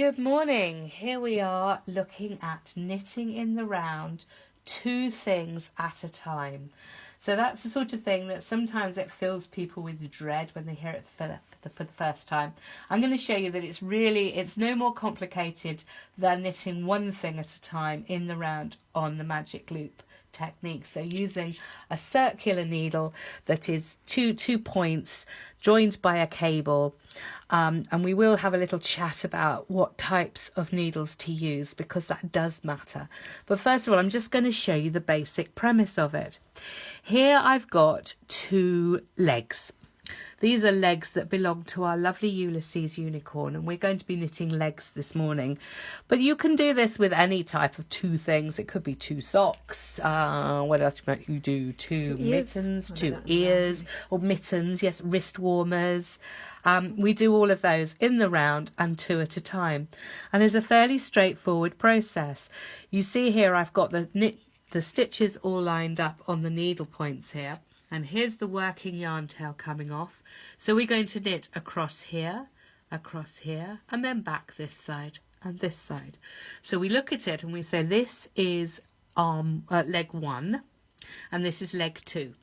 Good morning. Here we are looking at knitting in the round, two things at a time. So that's the sort of thing that sometimes it fills people with dread when they hear it for the first time. I'm going to show you that it's no more complicated than knitting one thing at a time in the round on the magic loop technique. So using a circular needle that is two points joined by a cable, and we will have a little chat about what types of needles to use because that does matter. But first of all, I'm just going to show you the basic premise of it. Here I've got two legs. These are legs that belong to our lovely Ulysses unicorn, and we're going to be knitting legs this morning. But you can do this with any type of two things. It could be two socks. What else might you do? Two mittens, two ears, or mittens, yes, wrist warmers. We do all of those in the round and two at a time. And it's a fairly straightforward process. You see here I've got the stitches all lined up on the needle points here. And here's the working yarn tail coming off. So we're going to knit across here, and then back this side and this side. So we look at it and we say this is leg 1 and this is leg 2.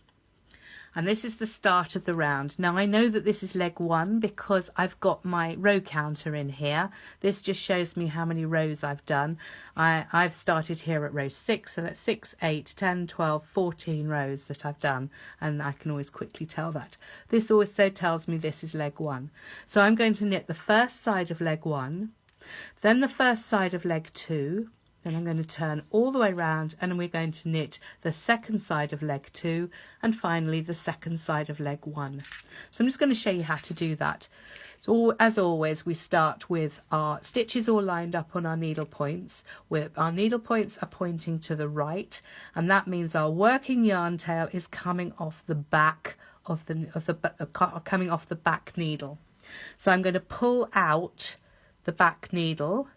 And this is the start of the round. Now I know that this is leg 1 because I've got my row counter in here. This just shows me how many rows I've done. I've started here at row 6, so that's 6, 8, 10, 12, 14 rows that I've done, and I can always quickly tell that. This also tells me this is leg 1. So I'm going to knit the first side of leg 1, then the first side of leg 2, then I'm going to turn all the way round and we're going to knit the second side of leg 2 and finally the second side of leg 1. So I'm just going to show you how to do that. So as always, we start with our stitches all lined up on our needle points. Our needle points are pointing to the right, and that means our working yarn tail is coming off the back coming off the back needle. So I'm going to pull out the back needle,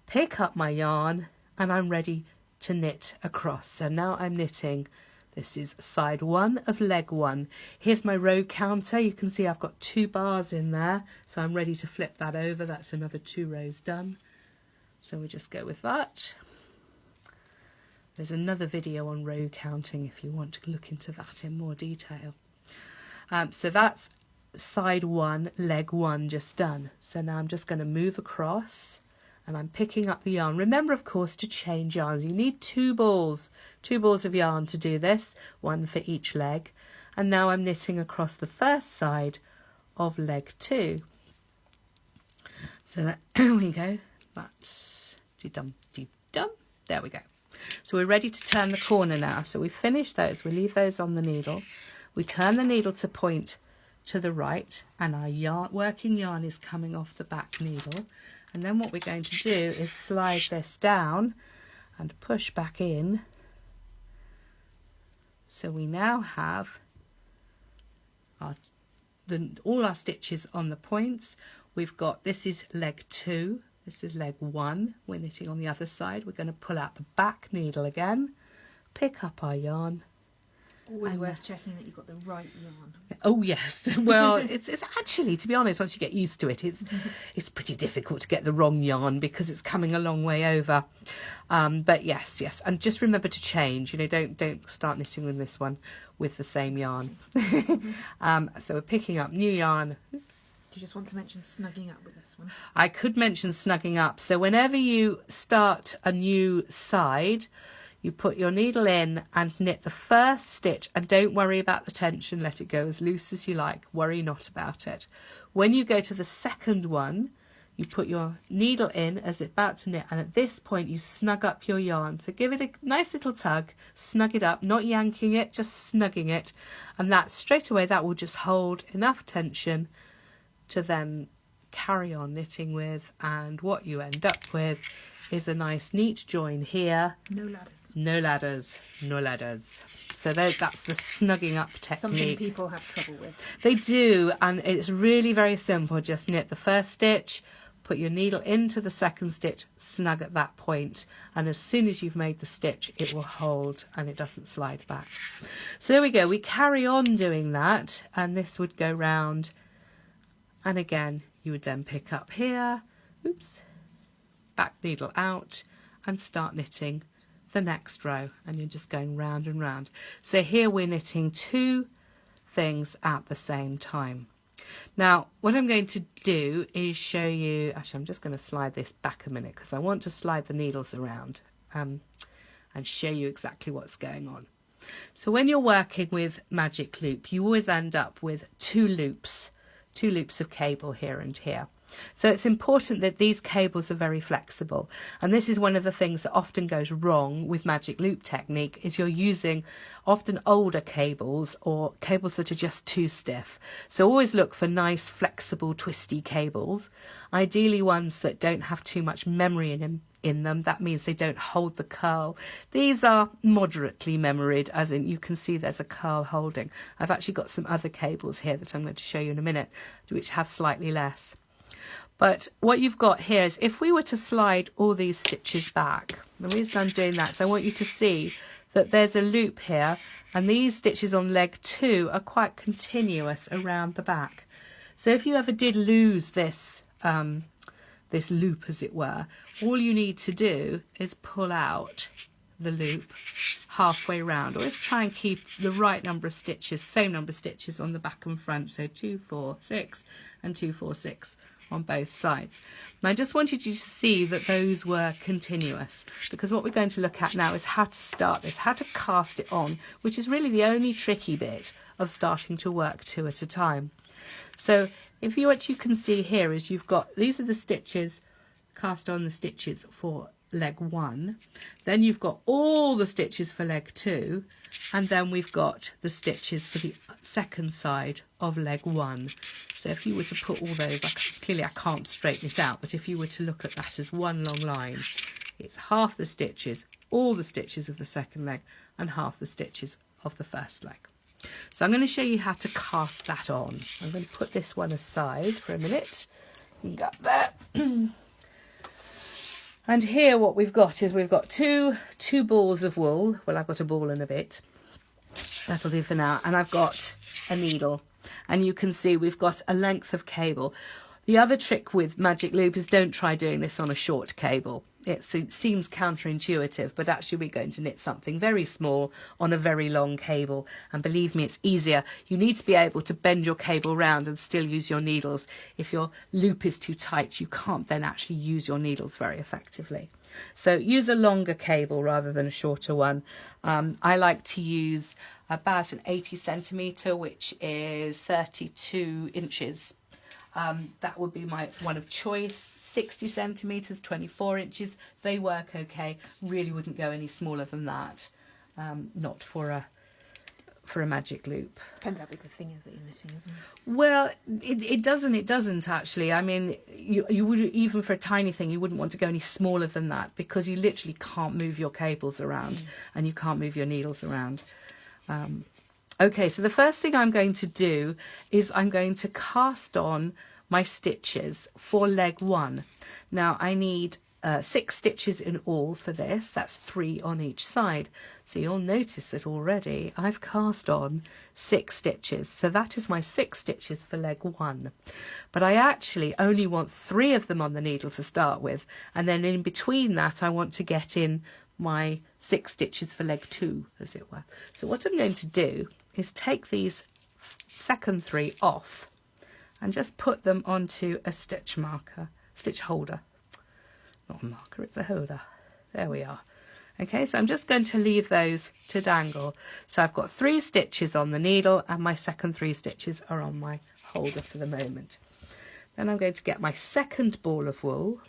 pick up my yarn, and I'm ready to knit across. So now I'm knitting. This is side 1 of leg 1. Here's my row counter. You can see I've got 2 bars in there, so I'm ready to flip that over. That's another 2 rows done. So we just go with that. There's another video on row counting if you want to look into that in more detail. So that's side 1, leg 1 just done. So now I'm just going to move across. And I'm picking up the yarn. Remember, of course, to change yarns. You need 2 balls of yarn to do this, 1 for each leg. And now I'm knitting across the first side of leg 2. So there we go. That's dum. There we go. So we're ready to turn the corner now. So we finish those. We leave those on the needle. We turn the needle to point to the right, and our working yarn is coming off the back needle. And then what we're going to do is slide this down and push back in. So we now have all our stitches on the points. We've got, this is leg 2, this is leg 1. We're knitting on the other side. We're going to pull out the back needle again, pick up our yarn. Always worth checking that you've got the right yarn. Oh yes, well it's actually, to be honest, once you get used to it, it's pretty difficult to get the wrong yarn because it's coming a long way over. But yes, and just remember to change. You know, don't start knitting with this one with the same yarn. So we're picking up new yarn. Do you just want to mention snugging up with this one? I could mention snugging up. So whenever you start a new side, you put your needle in and knit the first stitch, and don't worry about the tension, let it go as loose as you like, worry not about it. When you go to the second one, you put your needle in as it's about to knit, and at this point you snug up your yarn. So give it a nice little tug, snug it up, not yanking it, just snugging it, and that straight away that will just hold enough tension to then carry on knitting with, and what you end up with is a nice neat join here. No ladders. No ladders, no ladders. So that's the snugging up technique. Something people have trouble with. They do, and it's really very simple. Just knit the first stitch, put your needle into the second stitch, snug at that point, and as soon as you've made the stitch, it will hold and it doesn't slide back. So there we go. We carry on doing that, and this would go round, and again you would then pick up here, oops, back needle out and start knitting the next row, and you're just going round and round. So here we're knitting 2 things at the same time. Now what I'm going to do is show you, actually I'm just going to slide this back a minute because I want to slide the needles around and show you exactly what's going on. So when you're working with Magic Loop, you always end up with 2 loops of cable here and here. So it's important that these cables are very flexible, and this is one of the things that often goes wrong with Magic Loop technique, is you're using often older cables or cables that are just too stiff. So always look for nice flexible twisty cables, ideally ones that don't have too much memory in them. That means they don't hold the curl. These are moderately memoried, as in you can see there's a curl holding. I've actually got some other cables here that I'm going to show you in a minute which have slightly less. But what you've got here is, if we were to slide all these stitches back, the reason I'm doing that is I want you to see that there's a loop here, and these stitches on leg 2 are quite continuous around the back. So if you ever did lose this this loop, as it were, all you need to do is pull out the loop halfway round. Always try and keep the right number of stitches, same number of stitches on the back and front, so 2, 4, 6 and 2, 4, 6 on both sides. And I just wanted you to see that those were continuous, because what we're going to look at now is how to start this, how to cast it on, which is really the only tricky bit of starting to work 2 at a time. So if you, what you can see here is you've got, these are the stitches, cast on the stitches for leg 1, then you've got all the stitches for leg 2, and then we've got the stitches for the second side of leg 1. So if you were to put all those, clearly I can't straighten it out, but if you were to look at that as one long line, it's half the stitches, all the stitches of the second leg, and half the stitches of the first leg. So I'm going to show you how to cast that on. I'm going to put this one aside for a minute. You got that. And here what we've got is we've got two balls of wool. Well, I've got a ball and a bit. That'll do for now. And I've got a needle. And you can see we've got a length of cable. The other trick with Magic Loop is don't try doing this on a short cable. It seems counterintuitive, but actually we're going to knit something very small on a very long cable. And believe me, it's easier. You need to be able to bend your cable round and still use your needles. If your loop is too tight, you can't then actually use your needles very effectively. So use a longer cable rather than a shorter one. I like to use about an 80 centimetre, which is 32 inches. That would be my one of choice. 60 centimetres, 24 inches, they work okay. Really wouldn't go any smaller than that. Not for a Magic Loop. Depends how big the thing is that you're knitting, isn't it? Well, it doesn't actually. I mean, you would, even for a tiny thing, you wouldn't want to go any smaller than that, because you literally can't move your cables around and you can't move your needles around. Okay, so the first thing I'm going to do is I'm going to cast on my stitches for leg 1. Now I need 6 stitches in all for this. That's 3 on each side. So you'll notice that already I've cast on 6 stitches. So that is my 6 stitches for leg 1. But I actually only want 3 of them on the needle to start with. And then in between that, I want to get in my 6 stitches for leg 2, as it were. So what I'm going to do is take these second 3 off and just put them onto a stitch holder. Not a marker, it's a holder. There we are. Okay, so I'm just going to leave those to dangle. So I've got 3 stitches on the needle and my second 3 stitches are on my holder for the moment. Then I'm going to get my second ball of wool,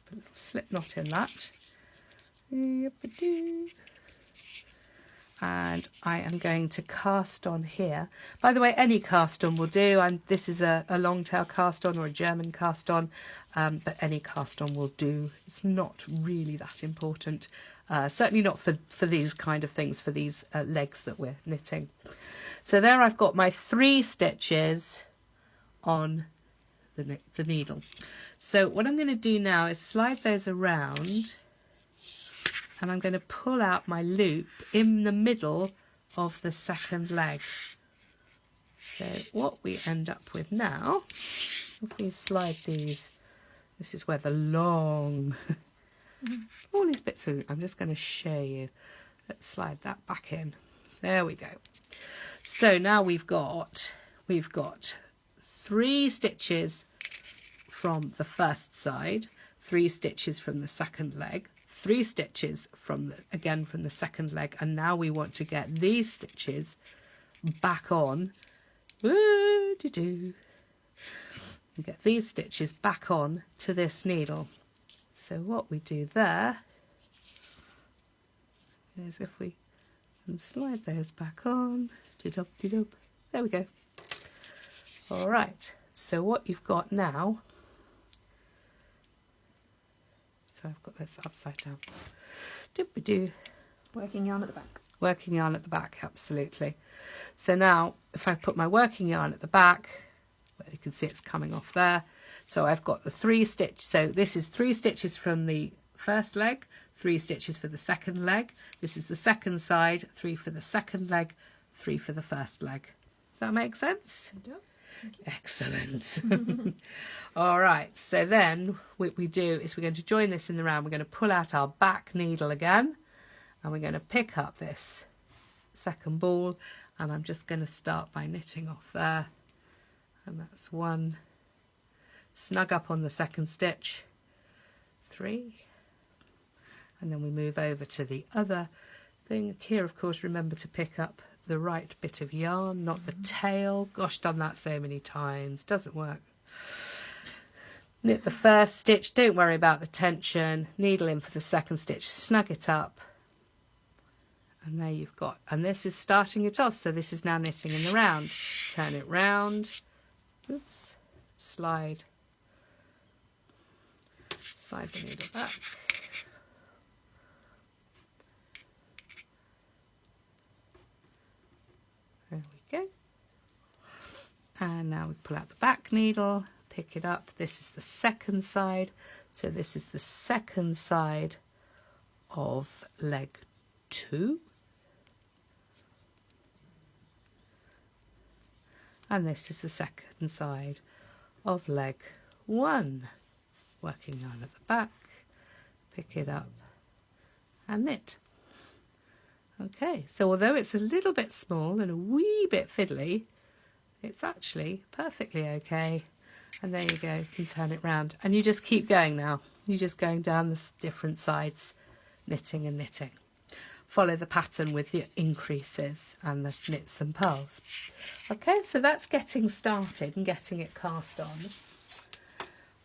put a little slip knot in that. And I am going to cast on here. By the way, any cast on will do. This is a long tail cast on or a German cast on, but any cast on will do. It's not really that important. Certainly not for these kind of things, for these legs that we're knitting. So there I've got my 3 stitches on the needle. So what I'm going to do now is slide those around, and I'm going to pull out my loop in the middle of the second leg. So what we end up with now, if we slide these This is where the long, all these bits are, I'm just going to show you. Let's slide that back in. There we go. So now we've got 3 stitches from the first side, 3 stitches from the second leg, 3 stitches from the second leg, and now we want to get these stitches back on. Get these stitches back on to this needle. So what we do there is if we can slide those back on, there we go. All right, so what you've got now, so I've got this upside down. Working yarn at the back. Working yarn at the back, absolutely. So now if I put my working yarn at the back, well, you can see it's coming off there. So I've got the 3 stitch. So this is 3 stitches from the first leg, 3 stitches for the second leg. This is the second side, 3 for the second leg, 3 for the first leg. Does that make sense? It does. Excellent. All right, so then what we do is we're going to join this in the round. We're going to pull out our back needle again, and we're going to pick up this second ball, and I'm just going to start by knitting off there, and that's 1, snug up on the second stitch, 3, and then we move over to the other thing. Here, of course, remember to pick up the right bit of yarn, not the tail. Gosh, done that so many times, doesn't work. Knit the first stitch, don't worry about the tension, needle in for the second stitch, snug it up, and there you've got, and this is starting it off, so this is now knitting in the round. Turn it round, oops, slide the needle back. There we go. And now we pull out the back needle, pick it up. This is the second side. So this is the second side of leg 2. And this is the second side of leg 1. Working yarn at the back, pick it up and knit. Okay, so although it's a little bit small and a wee bit fiddly, it's actually perfectly okay. And there you go, you can turn it round. And you just keep going now. You're just going down the different sides, knitting and knitting. Follow the pattern with the increases and the knits and purls. Okay, so that's getting started and getting it cast on.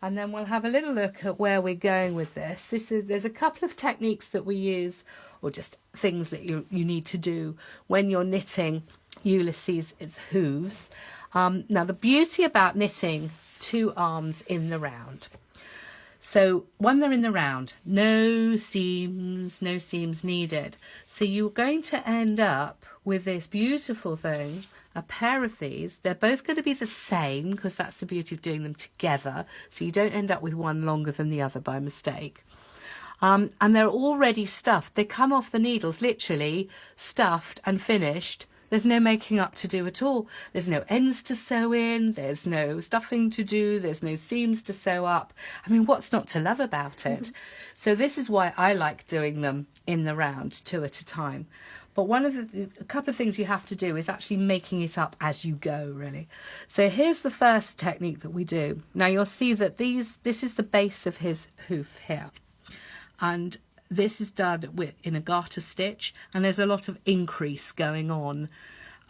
And then we'll have a little look at where we're going with this. There's a couple of techniques that we use, or just things that you need to do when you're knitting Ulysses' hooves. Now, the beauty about knitting 2 arms in the round. So when they're in the round, no seams needed. So you're going to end up with this beautiful thing, a pair of these. They're both going to be the same because that's the beauty of doing them together. So you don't end up with one longer than the other by mistake. And they're already stuffed. They come off the needles, literally stuffed and finished. There's no making up to do at all. There's no ends to sew in. There's no stuffing to do. There's no seams to sew up. I mean, what's not to love about it? So this is why I like doing them in the round, 2 at a time. But a couple of things you have to do is actually making it up as you go, really. So here's the first technique that we do. Now you'll see that this is the base of his hoof here. And this is done in a garter stitch, and there's a lot of increase going on.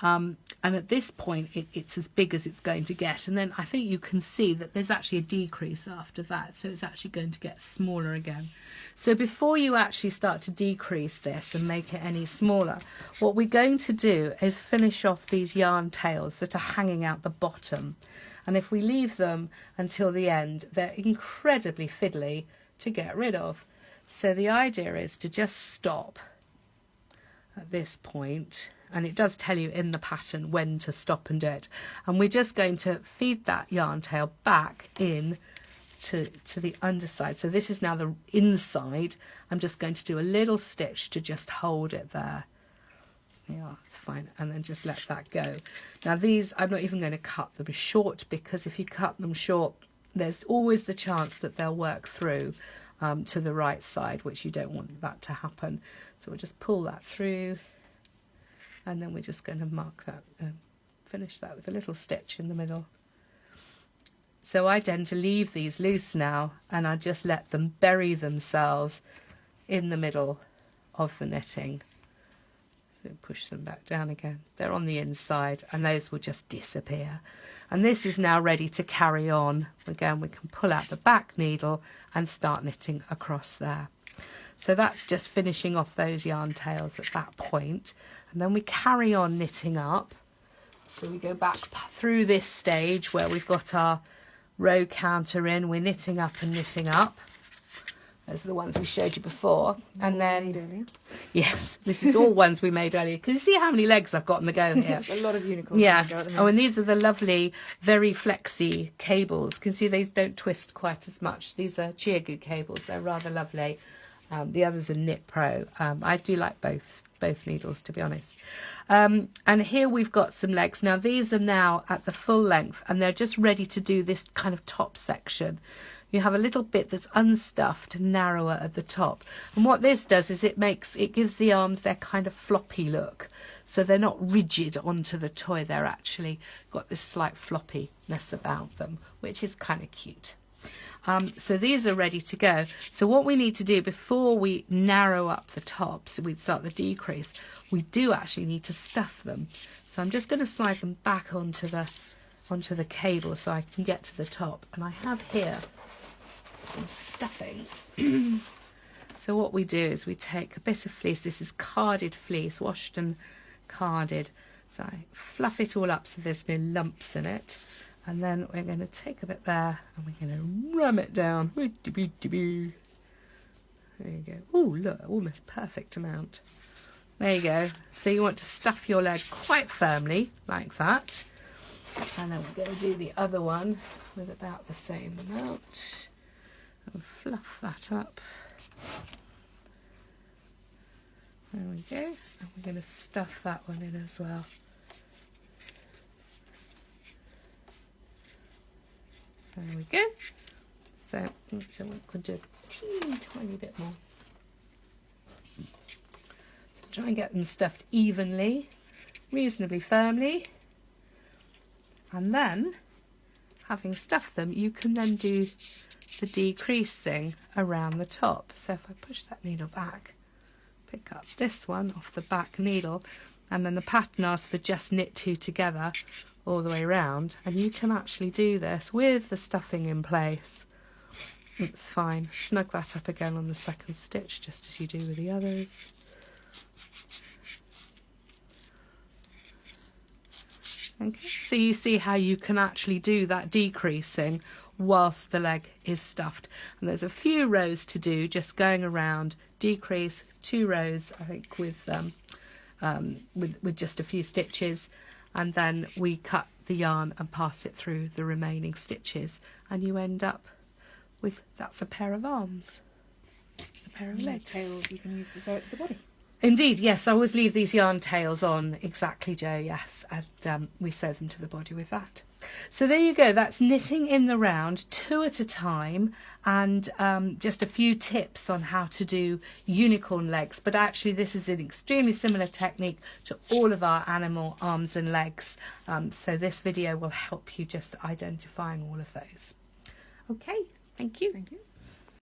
And at this point, it's as big as it's going to get. And then I think you can see that there's actually a decrease after that. So it's actually going to get smaller again. So before you actually start to decrease this and make it any smaller, what we're going to do is finish off these yarn tails that are hanging out the bottom. And if we leave them until the end, they're incredibly fiddly to get rid of. So the idea is to just stop at this point, and it does tell you in the pattern when to stop and do it. And we're just going to feed that yarn tail back in to the underside. So this is now the inside. I'm just going to do a little stitch to just hold it there. Yeah, it's fine. And then just let that go. Now these, I'm not even going to cut them short, because if you cut them short, there's always the chance that they'll work through to the right side, which you don't want that to happen. So we'll just pull that through, and then we're just going to mark that, finish that with a little stitch in the middle. So I tend to leave these loose now, and I just let them bury themselves in the middle of the knitting. So push them back down again. They're on the inside, and those will just disappear. And this is now ready to carry on. Again, we can pull out the back needle and start knitting across there. So that's just finishing off those yarn tails at that point. And then we carry on knitting up. So we go back through this stage where we've got our row counter in. We're knitting up and knitting up. Those are the ones we showed you before. And then, yes, this is all ones we made earlier. Can you see how many legs I've got on the go here? A lot of unicorns. Yes. Oh, and these are the lovely, very flexy cables. You can see these don't twist quite as much. These are ChiaGoo cables. They're rather lovely. The others are Knit Pro. I do like both needles, to be honest. And here we've got some legs. Now, these are now at the full length, and they're just ready to do this kind of top section. You have a little bit that's unstuffed and narrower at the top. And what this does is it gives the arms their kind of floppy look. So they're not rigid onto the toy. They're actually got this slight floppiness about them, which is kind of cute. So these are ready to go. So what we need to do before we narrow up the top, so we start the decrease, we do actually need to stuff them. So I'm just going to slide them back onto the cable so I can get to the top. And I have here some stuffing. So what we do is we take a bit of fleece. This is carded fleece, washed and carded. So I fluff it all up so there's no lumps in it. And then we're going to take a bit there and we're going to ram it down. There you go. Oh, look, almost perfect amount. There you go. So you want to stuff your leg quite firmly, like that. And then we're going to do the other one with about the same amount. And fluff that up. There we go. And we're going to stuff that one in as well. There we go. So we could do a teeny tiny bit more. So try and get them stuffed evenly, reasonably firmly. And then, having stuffed them, you can then do the decreasing around the top. So if I push that needle back, pick up this one off the back needle, and then the pattern asks for just knit two together all the way around, and you can actually do this with the stuffing in place. It's fine. Snug that up again on the second stitch, just as you do with the others. Okay, so you see how you can actually do that decreasing whilst the leg is stuffed. And there's a few rows to do, just going around, decrease, 2 rows, I think, with just a few stitches, and then we cut the yarn and pass it through the remaining stitches, and you end up with, that's a pair of arms, a pair of legs. Tails you can use to sew it to the body. Indeed, yes, I always leave these yarn tails on, exactly, Jo, yes, and we sew them to the body with that. So there you go, that's knitting in the round, 2 at a time, and just a few tips on how to do unicorn legs. But actually this is an extremely similar technique to all of our animal arms and legs. So this video will help you just identifying all of those. Okay, thank you. Thank you.